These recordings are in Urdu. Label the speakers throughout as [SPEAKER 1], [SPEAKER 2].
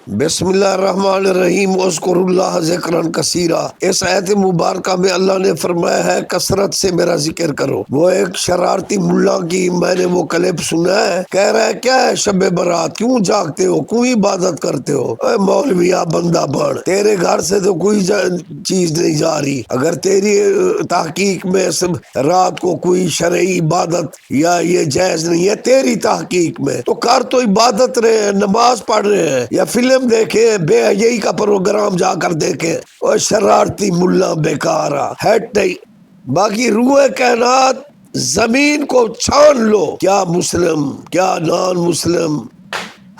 [SPEAKER 1] بسم اللہ الرحمن الرحیم اذکر اللہ ذکرًا کثیرا۔ اس آیت مبارکہ میں اللہ نے فرمایا ہے کثرت سے میرا ذکر کرو۔ وہ ایک شرارتی ملا کی میں نے وہ کلپ سنا ہے، کہہ رہا ہے کیا ہے شب برات، کیوں جاگتے ہو، کیوں عبادت کرتے ہو؟ اے مولویا بندہ بن، تیرے گھر سے تو کوئی چیز نہیں جا رہی، اگر تیری تحقیق میں رات کو کوئی شرعی عبادت یا یہ جائز نہیں ہے تیری تحقیق میں، تو کر تو عبادت رہے ہیں، نماز پڑھ رہے ہیں یا فلم دیکھے، بے حیائی کا پروگرام جا کر دیکھے، اور شرارتی ملا بیکارا ہیٹ نہیں۔ باقی روح کائنات زمین کو چھان لو، کیا مسلم کیا نان مسلم،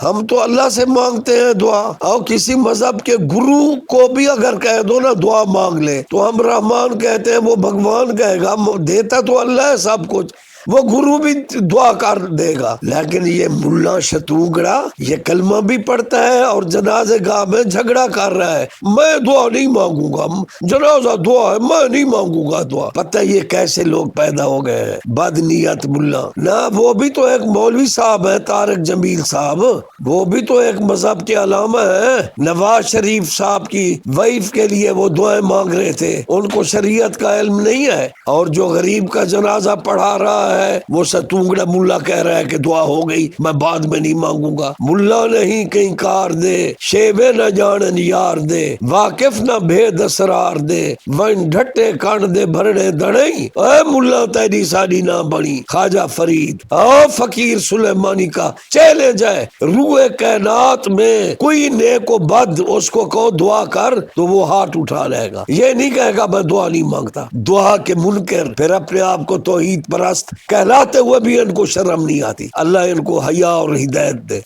[SPEAKER 1] ہم تو اللہ سے مانگتے ہیں دعا، اور کسی مذہب کے گرو کو بھی اگر کہہ دو نا دعا مانگ لے تو ہم رحمان کہتے ہیں، وہ بھگوان کہے گا، دیتا تو اللہ ہے سب کچھ، وہ گرو بھی دعا کر دے گا۔ لیکن یہ ملا شتونگڑا یہ کلمہ بھی پڑھتا ہے اور جنازے گاہ میں جھگڑا کر رہا ہے، میں دعا نہیں مانگوں گا، جنازہ دعا ہے میں نہیں مانگوں گا دعا۔ پتہ یہ کیسے لوگ پیدا ہو گئے ہیں، بدنیت ملا نہ، وہ بھی تو ایک مولوی صاحب ہے طارق جمیل صاحب، وہ بھی تو ایک مذہب کے علامہ ہیں۔ نواز شریف صاحب کی وائف کے لیے وہ دعائیں مانگ رہے تھے، ان کو شریعت کا علم نہیں ہے، اور جو غریب کا جنازہ پڑھا رہا ہے وہ ستونگڑا ملا کہہ رہا ہے کہ دعا ہو گئی میں بعد میں نہیں مانگوں گا۔ ملا نہیں کہیں کار دے، شیوے نہ جانن یار دے، واقف نہ بھید اسرار دے، ون ڈھٹے کان دے بھرڑے دڑئی، اے ملا تیری ساری نہ بنی خواجہ فرید او فقیر سلیمانی کا چیلنج ہے۔ روح کائنات میں کوئی نیک و بد اس کو کہو دعا کر تو وہ ہاتھ اٹھا لے گا، یہ نہیں کہے گا میں دعا نہیں مانگتا۔ دعا کے منکر پھر اپنے آپ کو توحید پرست کہلاتے ہوئے بھی ان کو شرم نہیں آتی۔ اللہ ان کو حیا اور ہدایت دے۔